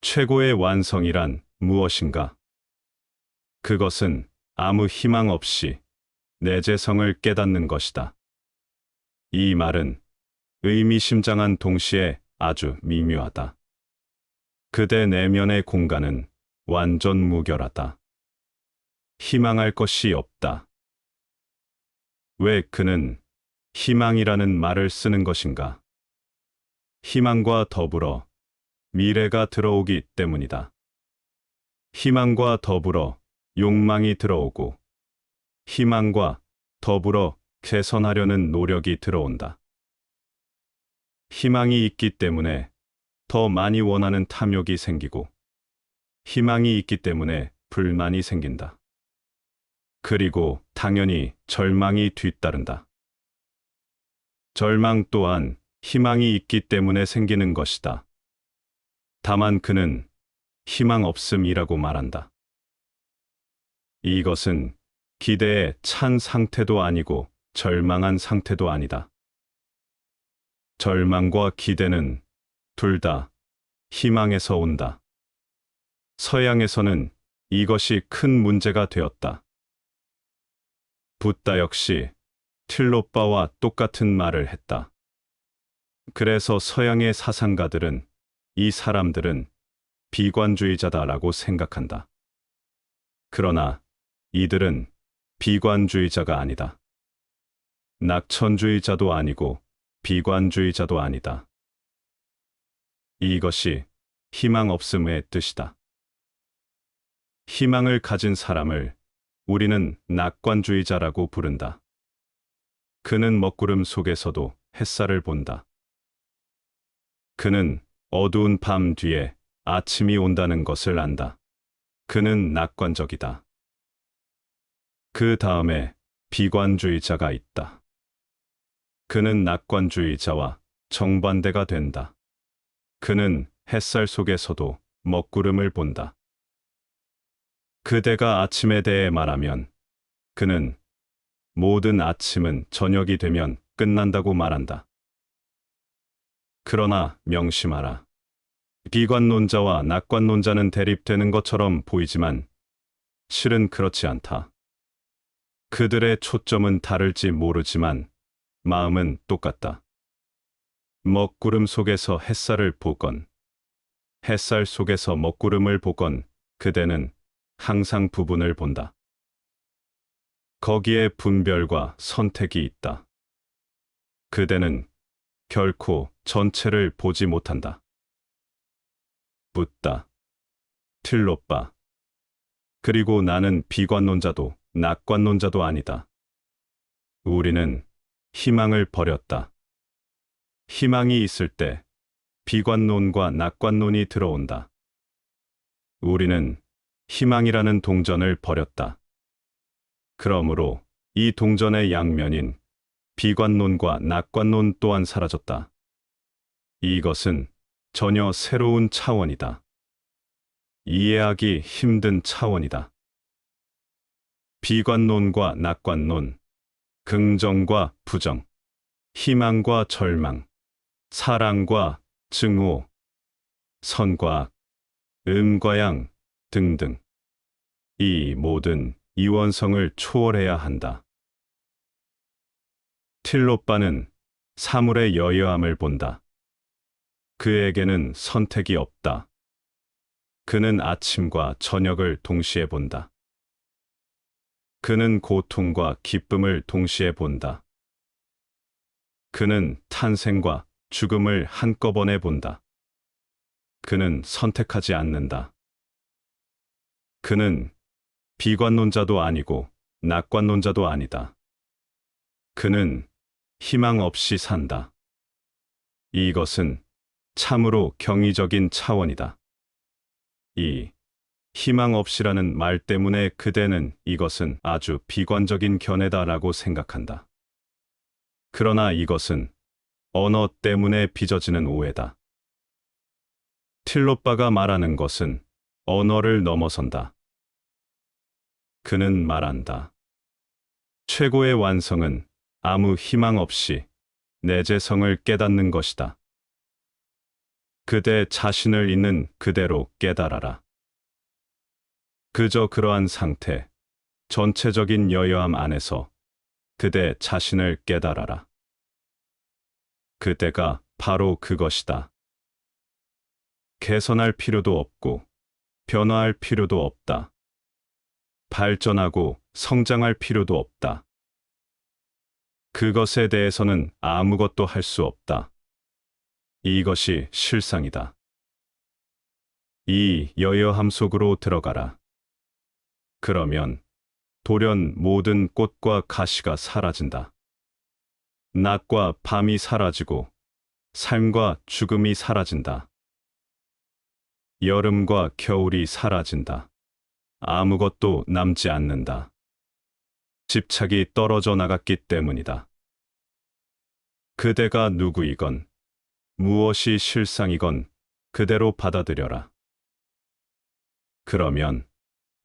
최고의 완성이란 무엇인가? 그것은 아무 희망 없이 내 재성을 깨닫는 것이다. 이 말은 의미심장한 동시에 아주 미묘하다. 그대 내면의 공간은 완전 무결하다. 희망할 것이 없다. 왜 그는 희망이라는 말을 쓰는 것인가? 희망과 더불어 미래가 들어오기 때문이다. 희망과 더불어 욕망이 들어오고 희망과 더불어 개선하려는 노력이 들어온다. 희망이 있기 때문에 더 많이 원하는 탐욕이 생기고 희망이 있기 때문에 불만이 생긴다. 그리고 당연히 절망이 뒤따른다. 절망 또한 희망이 있기 때문에 생기는 것이다. 다만 그는 희망 없음이라고 말한다. 이것은 기대에 찬 상태도 아니고 절망한 상태도 아니다. 절망과 기대는 둘 다 희망에서 온다. 서양에서는 이것이 큰 문제가 되었다. 붓다 역시 틸로빠와 똑같은 말을 했다. 그래서 서양의 사상가들은 이 사람들은 비관주의자다라고 생각한다. 그러나 이들은 비관주의자가 아니다. 낙천주의자도 아니고 비관주의자도 아니다. 이것이 희망 없음의 뜻이다. 희망을 가진 사람을 우리는 낙관주의자라고 부른다. 그는 먹구름 속에서도 햇살을 본다. 그는 어두운 밤 뒤에 아침이 온다는 것을 안다. 그는 낙관적이다. 그 다음에 비관주의자가 있다. 그는 낙관주의자와 정반대가 된다. 그는 햇살 속에서도 먹구름을 본다. 그대가 아침에 대해 말하면 그는 모든 아침은 저녁이 되면 끝난다고 말한다. 그러나 명심하라. 비관론자와 낙관론자는 대립되는 것처럼 보이지만 실은 그렇지 않다. 그들의 초점은 다를지 모르지만 마음은 똑같다. 먹구름 속에서 햇살을 보건 햇살 속에서 먹구름을 보건 그대는 항상 부분을 본다. 거기에 분별과 선택이 있다. 그대는 결코 전체를 보지 못한다. 붓다, 틸로빠. 그리고 나는 비관론자도 낙관론자도 아니다. 우리는 희망을 버렸다. 희망이 있을 때 비관론과 낙관론이 들어온다. 우리는 희망이라는 동전을 버렸다. 그러므로 이 동전의 양면인 비관론과 낙관론 또한 사라졌다. 이것은 전혀 새로운 차원이다. 이해하기 힘든 차원이다. 비관론과 낙관론, 긍정과 부정, 희망과 절망, 사랑과 증오, 선과 악, 음과 양 등등. 이 모든 이원성을 초월해야 한다. 틸로빠는 사물의 여여함을 본다. 그에게는 선택이 없다. 그는 아침과 저녁을 동시에 본다. 그는 고통과 기쁨을 동시에 본다. 그는 탄생과 죽음을 한꺼번에 본다. 그는 선택하지 않는다. 그는 비관론자도 아니고 낙관론자도 아니다. 그는 희망 없이 산다. 이것은 참으로 경이적인 차원이다. 이 희망 없이라는 말 때문에 그대는 이것은 아주 비관적인 견해다라고 생각한다. 그러나 이것은 언어 때문에 빚어지는 오해다. 틸로빠가 말하는 것은 언어를 넘어선다. 그는 말한다. 최고의 완성은 아무 희망 없이 내 재성을 깨닫는 것이다. 그대 자신을 있는 그대로 깨달아라. 그저 그러한 상태, 전체적인 여여함 안에서 그대 자신을 깨달아라. 그대가 바로 그것이다. 개선할 필요도 없고 변화할 필요도 없다. 발전하고 성장할 필요도 없다. 그것에 대해서는 아무것도 할 수 없다. 이것이 실상이다. 이 여여함 속으로 들어가라. 그러면 돌연 모든 꽃과 가시가 사라진다. 낮과 밤이 사라지고 삶과 죽음이 사라진다. 여름과 겨울이 사라진다. 아무것도 남지 않는다. 집착이 떨어져 나갔기 때문이다. 그대가 누구이건 무엇이 실상이건 그대로 받아들여라. 그러면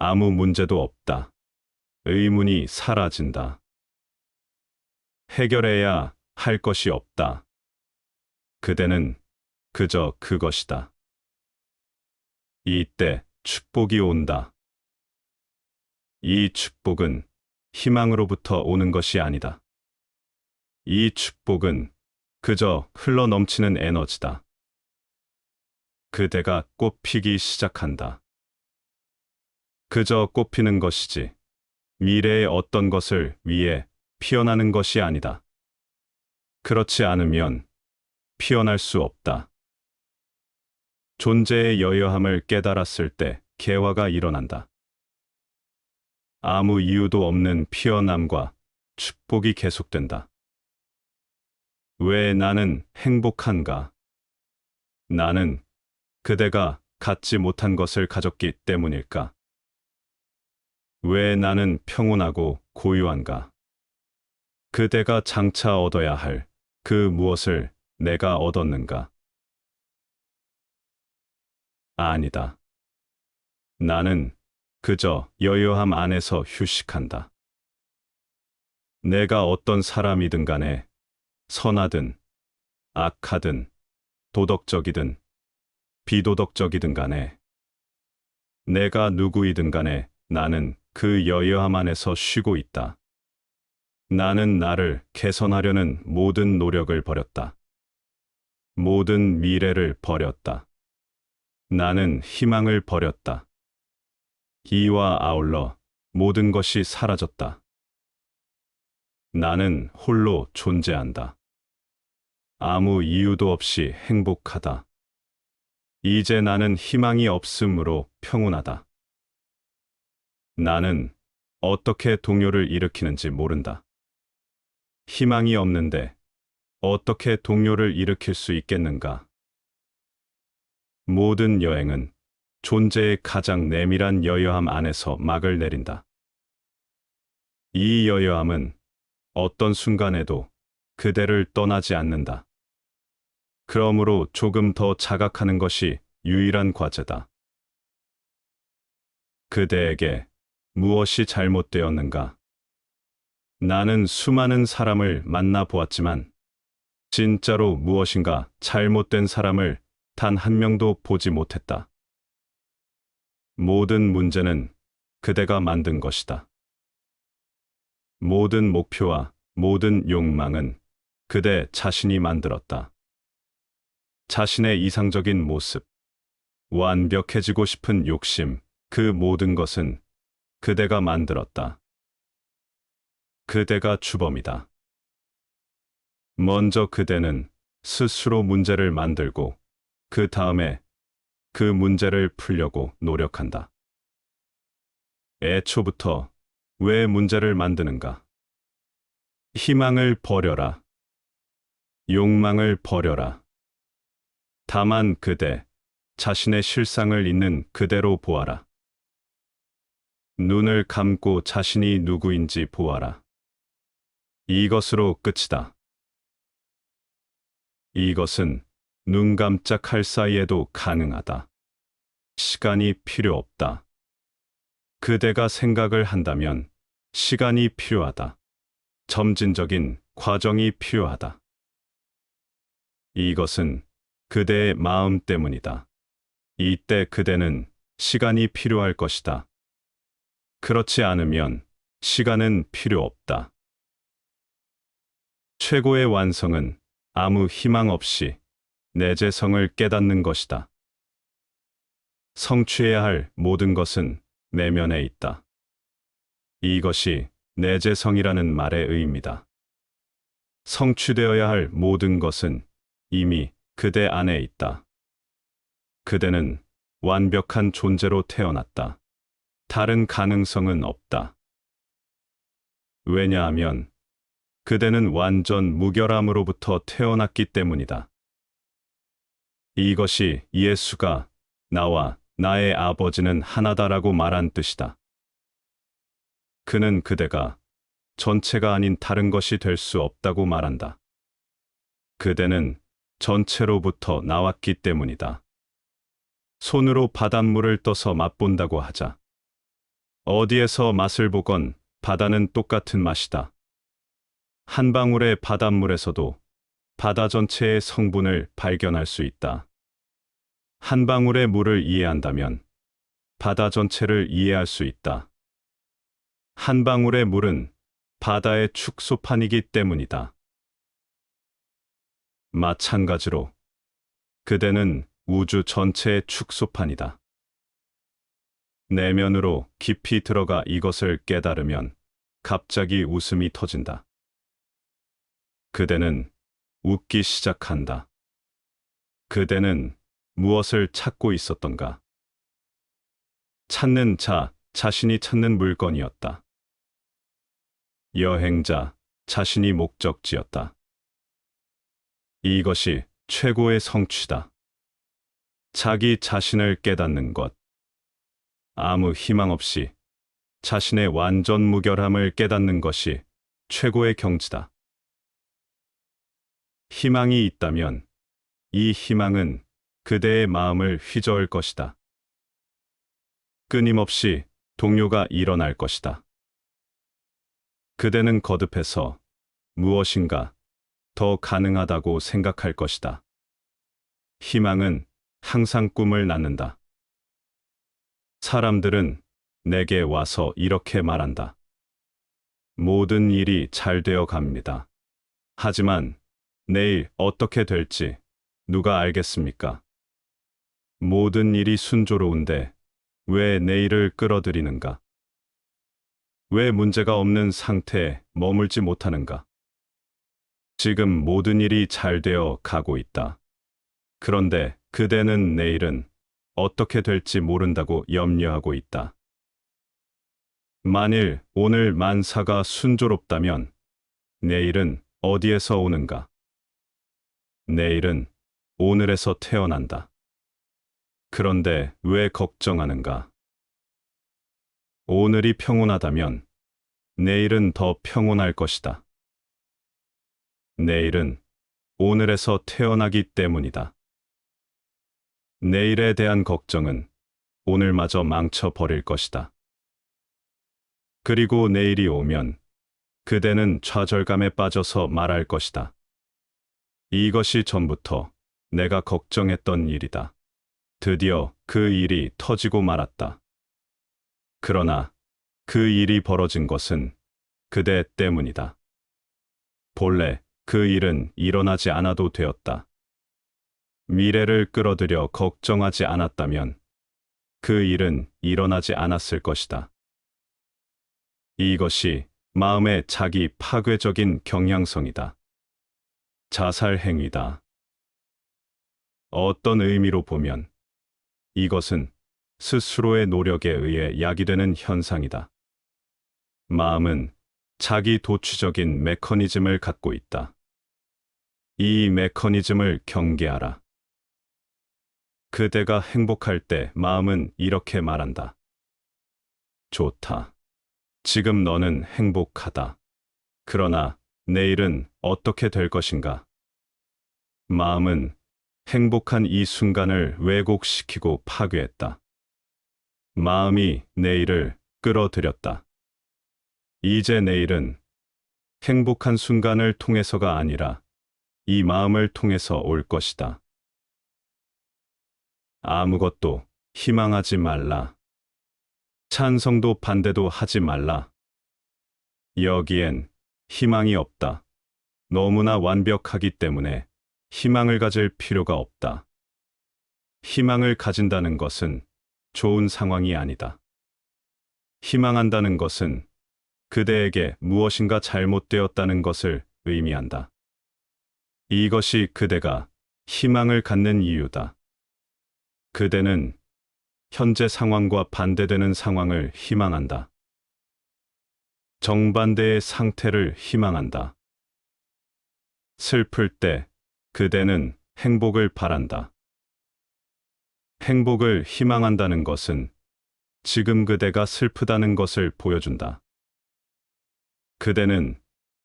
아무 문제도 없다. 의문이 사라진다. 해결해야 할 것이 없다. 그대는 그저 그것이다. 이때 축복이 온다. 이 축복은 희망으로부터 오는 것이 아니다. 이 축복은 그저 흘러넘치는 에너지다. 그대가 꽃피기 시작한다. 그저 꽃피는 것이지 미래의 어떤 것을 위해 피어나는 것이 아니다. 그렇지 않으면 피어날 수 없다. 존재의 여여함을 깨달았을 때 개화가 일어난다. 아무 이유도 없는 피어남과 축복이 계속된다. 왜 나는 행복한가? 나는 그대가 갖지 못한 것을 가졌기 때문일까? 왜 나는 평온하고 고요한가? 그대가 장차 얻어야 할 그 무엇을 내가 얻었는가? 아니다. 나는 그저 여여함 안에서 휴식한다. 내가 어떤 사람이든 간에 선하든 악하든 도덕적이든 비도덕적이든 간에 내가 누구이든 간에 나는 그 여여함 안에서 쉬고 있다. 나는 나를 개선하려는 모든 노력을 버렸다. 모든 미래를 버렸다. 나는 희망을 버렸다. 이와 아울러 모든 것이 사라졌다. 나는 홀로 존재한다. 아무 이유도 없이 행복하다. 이제 나는 희망이 없으므로 평온하다. 나는 어떻게 동요를 일으키는지 모른다. 희망이 없는데 어떻게 동요를 일으킬 수 있겠는가? 모든 여행은 존재의 가장 내밀한 여여함 안에서 막을 내린다. 이 여여함은 어떤 순간에도 그대를 떠나지 않는다. 그러므로 조금 더 자각하는 것이 유일한 과제다. 그대에게 무엇이 잘못되었는가? 나는 수많은 사람을 만나 보았지만 진짜로 무엇인가 잘못된 사람을 단 한 명도 보지 못했다. 모든 문제는 그대가 만든 것이다. 모든 목표와 모든 욕망은 그대 자신이 만들었다. 자신의 이상적인 모습, 완벽해지고 싶은 욕심, 그 모든 것은 그대가 만들었다. 그대가 주범이다. 먼저 그대는 스스로 문제를 만들고 그 다음에 그 문제를 풀려고 노력한다. 애초부터 왜 문제를 만드는가? 희망을 버려라. 욕망을 버려라. 다만 그대 자신의 실상을 있는 그대로 보아라. 눈을 감고 자신이 누구인지 보아라. 이것으로 끝이다. 이것은 눈 깜짝할 사이에도 가능하다. 시간이 필요 없다. 그대가 생각을 한다면 시간이 필요하다. 점진적인 과정이 필요하다. 이것은 그대의 마음 때문이다. 이때 그대는 시간이 필요할 것이다. 그렇지 않으면 시간은 필요 없다. 최고의 완성은 아무 희망 없이 내 재성을 깨닫는 것이다. 성취해야 할 모든 것은 내면에 있다. 이것이 내 재성이라는 말의 의미다. 성취되어야 할 모든 것은 이미 그대 안에 있다. 그대는 완벽한 존재로 태어났다. 다른 가능성은 없다. 왜냐하면 그대는 완전 무결함으로부터 태어났기 때문이다. 이것이 예수가 나와 나의 아버지는 하나다라고 말한 뜻이다. 그는 그대가 전체가 아닌 다른 것이 될 수 없다고 말한다. 그대는 전체로부터 나왔기 때문이다. 손으로 바닷물을 떠서 맛본다고 하자. 어디에서 맛을 보건 바다는 똑같은 맛이다. 한 방울의 바닷물에서도 바다 전체의 성분을 발견할 수 있다. 한 방울의 물을 이해한다면 바다 전체를 이해할 수 있다. 한 방울의 물은 바다의 축소판이기 때문이다. 마찬가지로 그대는 우주 전체의 축소판이다. 내면으로 깊이 들어가 이것을 깨달으면 갑자기 웃음이 터진다. 그대는 웃기 시작한다. 그대는 무엇을 찾고 있었던가? 찾는 자, 자신이 찾는 물건이었다. 여행자, 자신이 목적지였다. 이것이 최고의 성취다. 자기 자신을 깨닫는 것. 아무 희망 없이 자신의 완전 무결함을 깨닫는 것이 최고의 경지다. 희망이 있다면 이 희망은 그대의 마음을 휘저을 것이다. 끊임없이 동요가 일어날 것이다. 그대는 거듭해서 무엇인가 더 가능하다고 생각할 것이다. 희망은 항상 꿈을 낳는다. 사람들은 내게 와서 이렇게 말한다. 모든 일이 잘 되어 갑니다. 하지만 내일 어떻게 될지 누가 알겠습니까? 모든 일이 순조로운데 왜 내일을 끌어들이는가? 왜 문제가 없는 상태에 머물지 못하는가? 지금 모든 일이 잘 되어 가고 있다. 그런데 그대는 내일은 어떻게 될지 모른다고 염려하고 있다. 만일 오늘 만사가 순조롭다면 내일은 어디에서 오는가? 내일은 오늘에서 태어난다. 그런데 왜 걱정하는가? 오늘이 평온하다면 내일은 더 평온할 것이다. 내일은 오늘에서 태어나기 때문이다. 내일에 대한 걱정은 오늘마저 망쳐버릴 것이다. 그리고 내일이 오면 그대는 좌절감에 빠져서 말할 것이다. 이것이 전부터 내가 걱정했던 일이다. 드디어 그 일이 터지고 말았다. 그러나 그 일이 벌어진 것은 그대 때문이다. 본래 그 일은 일어나지 않아도 되었다. 미래를 끌어들여 걱정하지 않았다면 그 일은 일어나지 않았을 것이다. 이것이 마음의 자기 파괴적인 경향성이다. 자살 행위다. 어떤 의미로 보면 이것은 스스로의 노력에 의해 야기되는 현상이다. 마음은 자기 도취적인 메커니즘을 갖고 있다. 이 메커니즘을 경계하라. 그대가 행복할 때 마음은 이렇게 말한다. 좋다. 지금 너는 행복하다. 그러나 내일은 어떻게 될 것인가? 마음은 행복한 이 순간을 왜곡시키고 파괴했다. 마음이 내일을 끌어들였다. 이제 내일은 행복한 순간을 통해서가 아니라 이 마음을 통해서 올 것이다. 아무것도 희망하지 말라. 찬성도 반대도 하지 말라. 여기엔 희망이 없다. 너무나 완벽하기 때문에 희망을 가질 필요가 없다. 희망을 가진다는 것은 좋은 상황이 아니다. 희망한다는 것은 그대에게 무엇인가 잘못되었다는 것을 의미한다. 이것이 그대가 희망을 갖는 이유다. 그대는 현재 상황과 반대되는 상황을 희망한다. 정반대의 상태를 희망한다. 슬플 때 그대는 행복을 바란다. 행복을 희망한다는 것은 지금 그대가 슬프다는 것을 보여준다. 그대는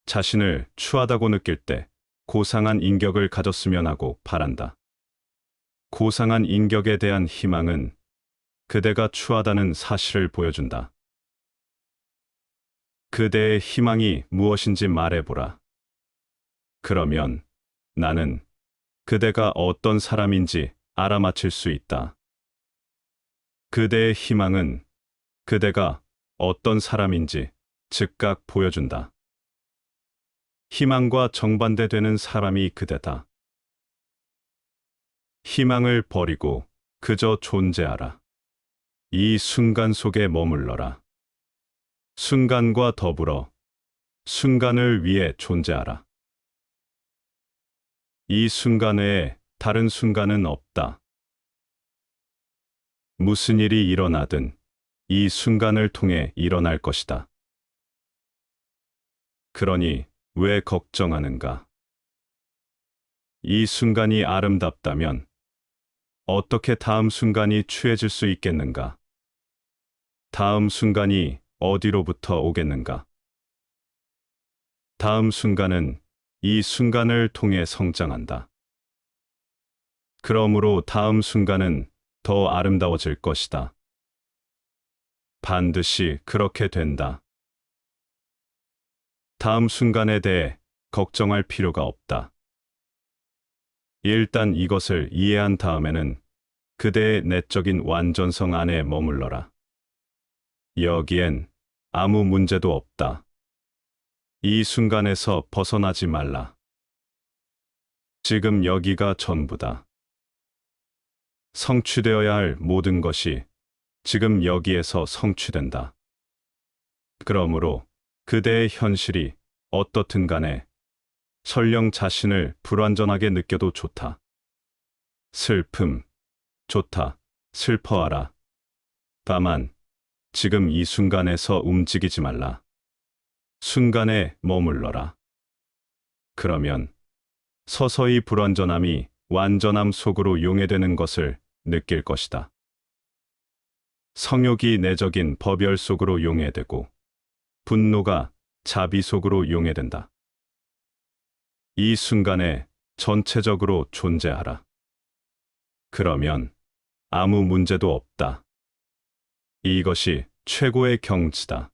자신을 추하다고 느낄 때 고상한 인격을 가졌으면 하고 바란다. 고상한 인격에 대한 희망은 그대가 추하다는 사실을 보여준다. 그대의 희망이 무엇인지 말해보라. 그러면 나는 그대가 어떤 사람인지 알아맞힐 수 있다. 그대의 희망은 그대가 어떤 사람인지 즉각 보여준다. 희망과 정반대되는 사람이 그대다. 희망을 버리고 그저 존재하라. 이 순간 속에 머물러라. 순간과 더불어 순간을 위해 존재하라. 이 순간 외에 다른 순간은 없다. 무슨 일이 일어나든 이 순간을 통해 일어날 것이다. 그러니 왜 걱정하는가? 이 순간이 아름답다면 어떻게 다음 순간이 추해질 수 있겠는가? 다음 순간이 어디로부터 오겠는가? 다음 순간은 이 순간을 통해 성장한다. 그러므로 다음 순간은 더 아름다워질 것이다. 반드시 그렇게 된다. 다음 순간에 대해 걱정할 필요가 없다. 일단 이것을 이해한 다음에는 그대의 내적인 완전성 안에 머물러라. 여기엔 아무 문제도 없다. 이 순간에서 벗어나지 말라. 지금 여기가 전부다. 성취되어야 할 모든 것이 지금 여기에서 성취된다. 그러므로 그대의 현실이 어떻든 간에 설령 자신을 불완전하게 느껴도 좋다. 슬픔, 좋다. 슬퍼하라. 다만 지금 이 순간에서 움직이지 말라. 순간에 머물러라. 그러면 서서히 불완전함이 완전함 속으로 용해되는 것을 느낄 것이다. 성욕이 내적인 법열 속으로 용해되고 분노가 자비 속으로 용해된다. 이 순간에 전체적으로 존재하라. 그러면 아무 문제도 없다. 이것이 최고의 경지다.